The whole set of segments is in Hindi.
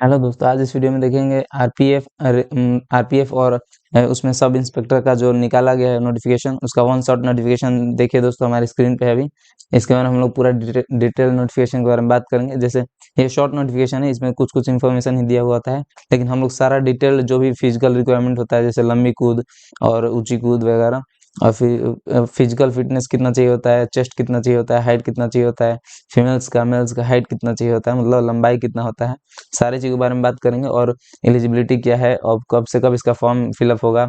हेलो दोस्तों, आज इस वीडियो में देखेंगे आरपीएफ और उसमें सब इंस्पेक्टर का जो निकाला गया है नोटिफिकेशन, उसका वन शॉट नोटिफिकेशन देखिए दोस्तों, हमारी स्क्रीन पे है अभी। इसके बारे में हम लोग पूरा डिटेल नोटिफिकेशन के बारे में बात करेंगे। जैसे ये शॉर्ट नोटिफिकेशन है, इसमें कुछ कुछ इन्फॉर्मेशन ही दिया हुआ होता है, लेकिन हम लोग सारा डिटेल जो भी फिजिकल रिक्वायरमेंट होता है, जैसे लंबी कूद और ऊंची कूद वगैरह, और फिर फिजिकल फिटनेस कितना चाहिए होता है, चेस्ट कितना चाहिए होता है, हाइट कितना चाहिए होता है, फीमेल्स का मेल्स का हाइट कितना चाहिए होता है, मतलब लंबाई कितना होता है, सारी चीज़ों के बारे में बात करेंगे। और एलिजिबिलिटी क्या है और कब से कब इसका फॉर्म फिलअप होगा,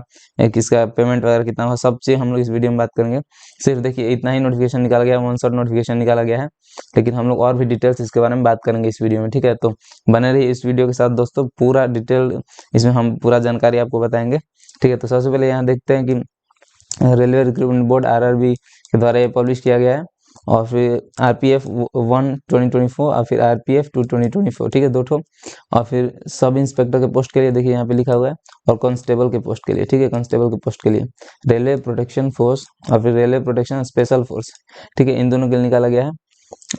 किसका पेमेंट वगैरह कितना होगा, सब चीज़ हम लोग इस वीडियो में बात करेंगे। सिर्फ देखिए इतना ही नोटिफिकेशन निकाला गया है, वन शॉट नोटिफिकेशन निकाला गया है, लेकिन हम लोग और भी डिटेल्स इसके बारे में बात करेंगे इस वीडियो में, ठीक है। तो बने रहिए इस वीडियो के साथ दोस्तों, पूरा डिटेल इसमें हम पूरा जानकारी आपको बताएंगे, ठीक है। तो सबसे पहले यहाँ देखते हैं कि रेलवे रिक्रूटमेंट बोर्ड आरआरबी के द्वारा ये पब्लिश किया गया है, और फिर आरपीएफ 1 2024 और फिर आरपीएफ 2 2024, ठीक है, दो ठो। और फिर सब इंस्पेक्टर के पोस्ट के लिए देखिए यहाँ पे लिखा हुआ है, और कांस्टेबल के पोस्ट के लिए, ठीक है, कांस्टेबल के पोस्ट के लिए रेलवे प्रोटेक्शन फोर्स और फिर रेलवे प्रोटेक्शन स्पेशल फोर्स, ठीक है, इन दोनों के लिए निकाला गया है।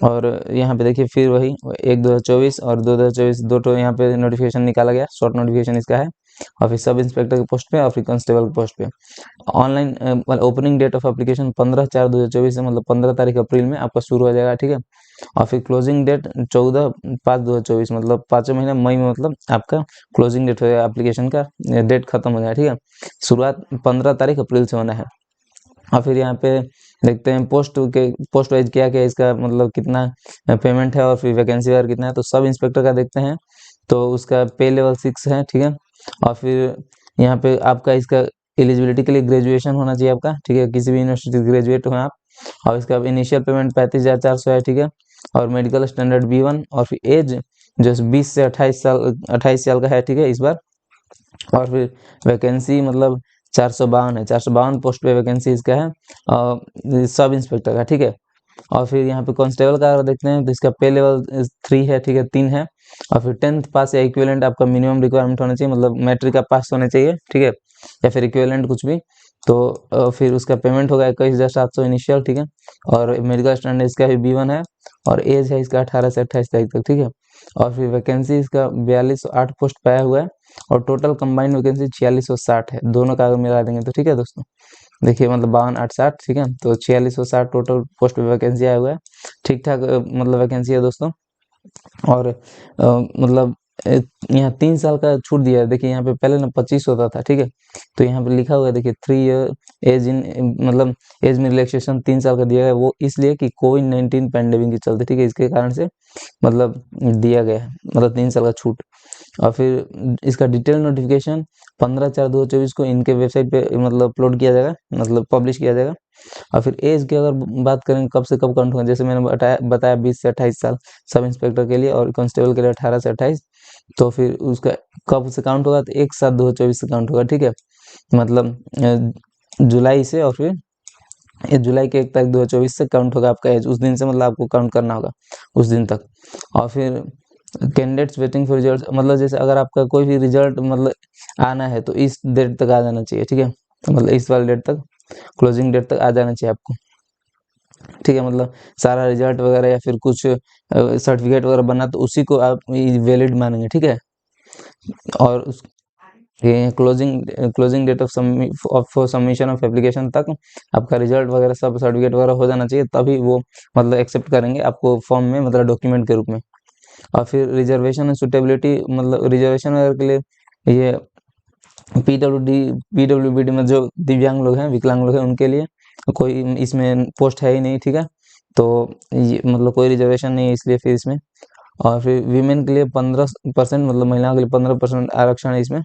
और यहाँ पे देखिए फिर वही 1 2024 और 2 2024 दो ठो यहाँ पे नोटिफिकेशन निकाला गया, शॉर्ट नोटिफिकेशन इसका है, और फिर सब इंस्पेक्टर के पोस्ट पे और फिर कांस्टेबल के पोस्ट पे। ऑनलाइन मतलब ओपनिंग डेट ऑफ एप्लीकेशन 15/4/2024 है, मतलब 15 तारीख अप्रैल में आपका शुरू हो जाएगा, ठीक है। और फिर क्लोजिंग डेट 14/5/2024, मतलब 5वें महीने मई में, मतलब आपका क्लोजिंग डेट हो जाएगा, एप्लीकेशन का डेट खत्म हो जाएगा, ठीक है। शुरुआत 15 तारीख अप्रैल से होना है। और फिर यहाँ पे देखते हैं पोस्ट वाइज क्या क्या इसका मतलब कितना पेमेंट है, और फिर वैकेंसी वगैरह कितना है। तो सब इंस्पेक्टर का देखते हैं, तो उसका पे लेवल 6 है, ठीक है। और फिर यहाँ पे आपका इसका एलिजिबिलिटी के लिए ग्रेजुएशन होना चाहिए आपका, ठीक है, किसी भी यूनिवर्सिटी से ग्रेजुएट हो आप। और इसका इनिशियल पेमेंट 35,400 है, ठीक है। और मेडिकल स्टैंडर्ड B1, और फिर एज जो 20 से 28 साल का है, ठीक है, इस बार। और फिर वैकेंसी मतलब 452 है, 452 पोस्ट पे वैकेंसी इसका है, सब इंस्पेक्टर का, ठीक है। और फिर यहाँ पे कांस्टेबल का अगर देखते हैं तो इसका पे लेवल 3 है, ठीक है, 3 है। और फिर 10th पास या इक्विवेलेंट आपका मिनिमम रिक्वायरमेंट होना चाहिए, मतलब मैट्रिक का पास होना चाहिए, ठीक है, या फिर इक्विवेलेंट कुछ भी। तो फिर उसका पेमेंट होगा 21,700 इनिशियल, ठीक है। और मेडिकल स्टैंडर्ड इसका भी B1 है, और एज है इसका 18 से 28 तारीख तक, ठीक है। और फिर वैकेंसी इसका 4208 पोस्ट पाया हुआ है, और टोटल कंबाइंड वैकेंसी 4660 है, दोनों का अगर मिला देंगे तो, ठीक है दोस्तों। देखिए मतलब 52 8 60, ठीक है, तो 4660 टोटल पोस्ट पे वैकेंसी आया हुआ है, ठीक ठाक मतलब वैकेंसी है दोस्तों। और मतलब यहाँ 3 साल का छूट दिया है। देखिए यहाँ पे पहले ना 25 होता था, ठीक है, तो यहाँ पे लिखा हुआ है देखिए 3 ईयर एज इन, मतलब एज में रिलैक्सेशन 3 साल का दिया है, वो इसलिए कि कोविड-19 पैंडेमिक के चलते, ठीक है, इसके कारण से मतलब दिया गया है, मतलब 3 साल का छूट। और फिर इसका डिटेल नोटिफिकेशन 15/4/2024 को इनके वेबसाइट पे मतलब अपलोड किया जाएगा, मतलब पब्लिश किया जाएगा। और फिर एज की अगर बात करें कब से कब काउंट होगा, जैसे मैंने बताया 20 से 28 साल सब इंस्पेक्टर के लिए, और कांस्टेबल के लिए 18 से 28। तो फिर उसका कब से काउंट होगा, तो 1/7/2024 से काउंट होगा, ठीक है, मतलब जुलाई से। और फिर जुलाई के 1 तारीख 2024 से काउंट होगा आपका एज, उस दिन से मतलब आपको काउंट करना होगा उस दिन तक। और फिर कैंडिडेट्स वेटिंग फॉर रिजल्ट, मतलब जैसे अगर आपका कोई भी रिजल्ट मतलब आना है तो इस डेट तक आ जाना चाहिए, ठीक है, तो मतलब इस वाले डेट तक, क्लोजिंग डेट तक आ जाना चाहिए आपको, ठीक है। मतलब सारा रिजल्ट वगैरह या फिर कुछ सर्टिफिकेट वगैरह बना तो उसी को आप वैलिड मानेंगे, ठीक है। और उस ये closing date of submission of application तक आपका रिजल्ट वगैरह सब सर्टिफिकेट वगैरह हो जाना चाहिए, तभी वो मतलब एक्सेप्ट करेंगे आपको फॉर्म में, मतलब डॉक्यूमेंट के रूप में। और फिर रिजर्वेशन एंड सुटेबिलिटी, मतलब रिजर्वेशन वगैरह के लिए ये पीडब्ल्यूबीडी में जो दिव्यांग लोग हैं, विकलांग लोग हैं, उनके लिए कोई इसमें पोस्ट है ही नहीं, ठीक है। तो ये मतलब कोई रिजर्वेशन नहीं है इसलिए फिर इसमें। और फिर वीमेन के लिए 15%, मतलब महिलाओं के लिए 15% आरक्षण है इसमें।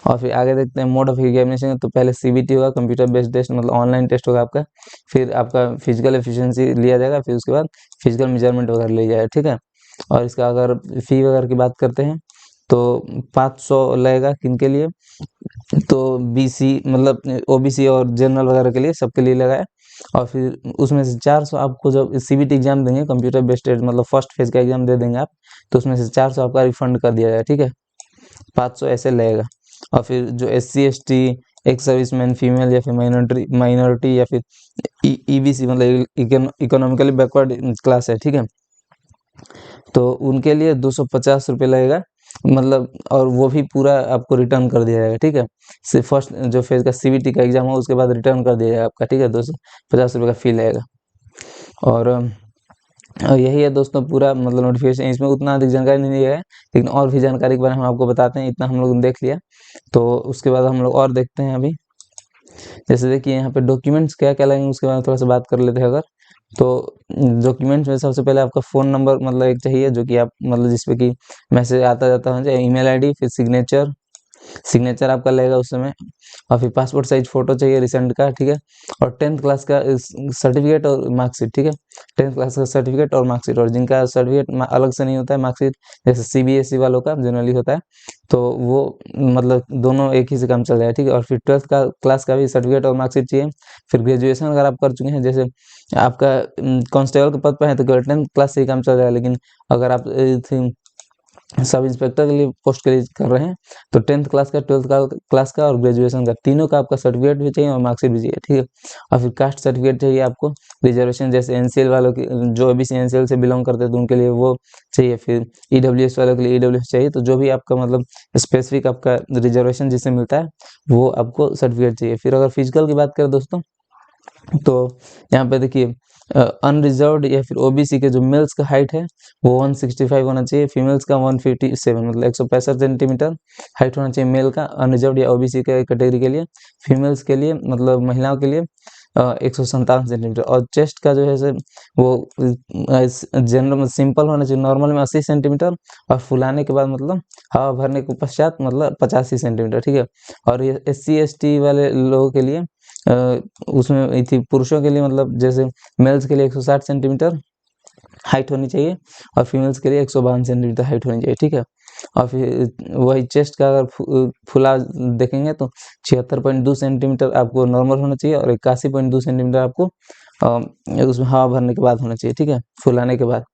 और फिर आगे देखते हैं मोड ऑफ एग्जामिनेशन, तो पहले सीबीटी होगा, कंप्यूटर बेस्ड टेस्ट, मतलब ऑनलाइन टेस्ट होगा आपका। फिर आपका फिजिकल एफिशिएंसी लिया जाएगा, फिर उसके बाद फिजिकल मेजरमेंट वगैरह लिया जाएगा, ठीक है। और इसका अगर फी वगैरह की बात करते हैं तो 500 लगेगा किनके लिए, तो बीसी मतलब ओबीसी और जनरल वगैरह के लिए, सबके लिए लगा है। और फिर उसमें से 400 आपको जब सीबीटी एग्जाम देंगे, कंप्यूटर बेस्ड मतलब फर्स्ट फेज का एग्जाम दे देंगे आप, तो उसमें से 400 आपका रिफंड कर दिया जाएगा, ठीक है, 500 ऐसे लगेगा। और फिर जो SC ST, एक सर्विसमैन फीमेल या फिर माइनॉरिटी या फिर ईबीसी मतलब इकोनॉमिकली बैकवर्ड क्लास है, ठीक है, तो उनके लिए 250 रुपये लगेगा, मतलब, और वो भी पूरा आपको रिटर्न कर दिया जाएगा, ठीक है। सिर्फ फर्स्ट जो फेज़ का सीबीटी का एग्ज़ाम हो उसके बाद रिटर्न कर दिया जाएगा आपका, ठीक है, 250 रुपये का फ़ी लगेगा। और यही है दोस्तों पूरा मतलब नोटिफिकेशन। इसमें उतना अधिक जानकारी नहीं है, लेकिन और भी जानकारी के बारे में हम आपको बताते हैं। इतना हम लोग देख लिया, तो उसके बाद हम लोग और देखते हैं अभी। जैसे देखिए यहाँ पे डॉक्यूमेंट्स क्या क्या लगेंगे उसके बारे में थोड़ा सा बात कर लेते हैं अगर। तो डॉक्यूमेंट्स में सबसे पहले आपका फ़ोन नंबर मतलब एक चाहिए, जो कि आप मतलब जिस पे कि मैसेज आता जाता है, ईमेल आईडी, फिर सिग्नेचर आपका लगेगा उस समय, और फिर पासपोर्ट साइज फ़ोटो चाहिए रिसेंट का, ठीक है। और 10th क्लास का सर्टिफिकेट और मार्कशीट, ठीक है। 10th क्लास का सर्टिफिकेट और मार्कशीट, और जिनका सर्टिफिकेट अलग से नहीं होता है, मार्कशीट जैसे सीबीएसई वालों का जनरली होता है, तो वो मतलब दोनों एक ही से काम चल जाएगा, ठीक है। और फिर 12th का क्लास का भी सर्टिफिकेट और मार्कशीट चाहिए। फिर ग्रेजुएशन अगर आप कर चुके हैं, जैसे आपका कांस्टेबल के पद पर है तो केवल 10th क्लास से ही काम चल जाएगा, लेकिन अगर आप सब इंस्पेक्टर के लिए पोस्ट के लिए कर रहे हैं तो 10th क्लास का, 12th का क्लास का और ग्रेजुएशन का, तीनों का आपका सर्टिफिकेट भी चाहिए और मार्कशीट भी चाहिए, ठीक है। और फिर कास्ट सर्टिफिकेट चाहिए आपको, रिजर्वेशन जैसे एनसीएल वालों की, जो ओबीसी एनसीएल से बिलोंग करते हैं तो उनके लिए वो चाहिए। फिर ईडब्ल्यूएस वालों के लिए ईडब्ल्यूएस चाहिए। तो जो भी आपका मतलब स्पेसिफिक आपका रिजर्वेशन जिससे मिलता है वो आपको सर्टिफिकेट चाहिए। फिर अगर फिजिकल की बात करें दोस्तों, तो यहाँ पे देखिए अनरिजर्व्ड या फिर ओबीसी के जो मेल्स का हाइट है वो 165 होना चाहिए, फीमेल्स का 157 मतलब 165 सेंटीमीटर हाइट होना चाहिए मेल का, अनरिजर्व्ड या ओबीसी के कैटेगरी के लिए। फीमेल्स के लिए मतलब महिलाओं के लिए 157 सेंटीमीटर। और चेस्ट का जो है से वो जनरल में सिंपल होना चाहिए, नॉर्मल में 80 सेंटीमीटर, और फुलाने के बाद मतलब हवा भरने के पश्चात मतलब 85 सेंटीमीटर, ठीक है। और ये SC ST वाले लोगों के लिए उसमें थी पुरुषों के लिए मतलब जैसे मेल्स के लिए 160 सेंटीमीटर हाइट होनी चाहिए, और फीमेल्स के लिए 152 सेंटीमीटर हाइट होनी चाहिए, ठीक है। और फिर वही चेस्ट का अगर फुला देखेंगे तो 76.2 सेंटीमीटर आपको नॉर्मल होना चाहिए, और 81.2 सेंटीमीटर आपको उसमें हवा भरने के बाद होना चाहिए, ठीक है, फुलाने के बाद।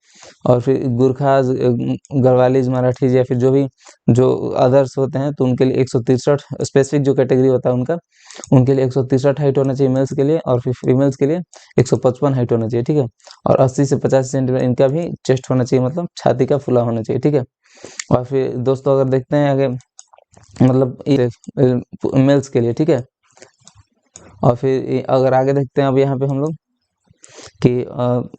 और फिर गुरखाज, गढ़वालीज, मराठीज या फिर जो अदर्स होते हैं तो उनके लिए 163 स्पेसिफिक जो कैटेगरी होता है उनका, उनके लिए 163 हाइट होना चाहिए मेल्स के लिए, और फिर फीमेल्स के लिए 155 हाइट होना चाहिए, ठीक है। और 80 से 85 सेंटीमीटर इनका भी चेस्ट होना चाहिए, मतलब छाती का फुला होना चाहिए, ठीक है। और फिर दोस्तों अगर देखते हैं आगे मतलब मेल्स के लिए, ठीक है। और फिर अगर आगे देखते हैं अब यहाँ पे हम लोग कि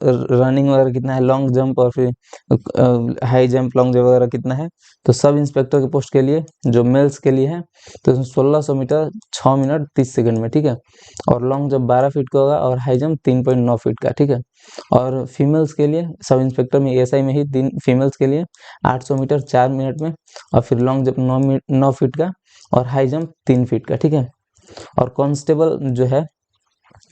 रनिंग वगैरह कितना है, लॉन्ग जंप और फिर हाई जंप, लॉन्ग जंप वगैरह कितना है। तो सब इंस्पेक्टर के पोस्ट के लिए जो मेल्स के लिए है तो इसमें 1600 मीटर 6 मिनट 30 सेकंड में, ठीक है। और लॉन्ग जंप 12 फीट का होगा, और हाई जंप 3.9 फीट का, ठीक है। और फीमेल्स के लिए सब इंस्पेक्टर में एएसआई में ही फीमेल्स के लिए 800 मीटर 4 मिनट में, और फिर लॉन्ग जंप 9 फीट का, और हाई जंप 3 फीट का, ठीक है। और कांस्टेबल जो है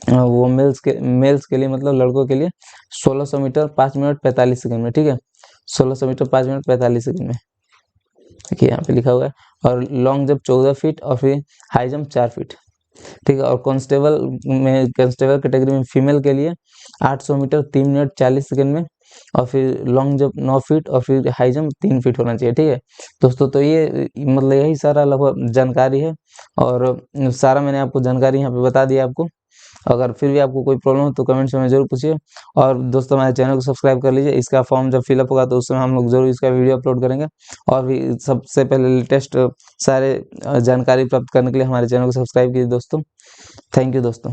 वो मेल्स के लिए मतलब लड़कों के लिए 1600 मीटर 5 मिनट 45 सेकंड में, ठीक है। 1600 मीटर 5 मिनट 45 सेकंड में, देखिए यहाँ पे लिखा हुआ है। और लॉन्ग जंप 14 फीट, और फिर हाई जंप 4 फीट, ठीक है। और कांस्टेबल कैटेगरी में फीमेल के लिए 800 मीटर 3 मिनट 40 सेकंड में, और फिर लॉन्ग जंप 9 फीट, और फिर हाई जंप 3 फीट होना चाहिए, ठीक है दोस्तों। तो ये मतलब यही सारा लगभग जानकारी है, और सारा मैंने आपको जानकारी यहाँ पे बता दिया आपको। अगर फिर भी आपको कोई प्रॉब्लम हो तो कमेंट्स में ज़रूर पूछिए। और दोस्तों हमारे चैनल को सब्सक्राइब कर लीजिए। इसका फॉर्म जब फिलअप होगा तो उस समय हम लोग ज़रूर इसका वीडियो अपलोड करेंगे। और भी सबसे पहले लेटेस्ट सारे जानकारी प्राप्त करने के लिए हमारे चैनल को सब्सक्राइब कीजिए दोस्तों। थैंक यू दोस्तों।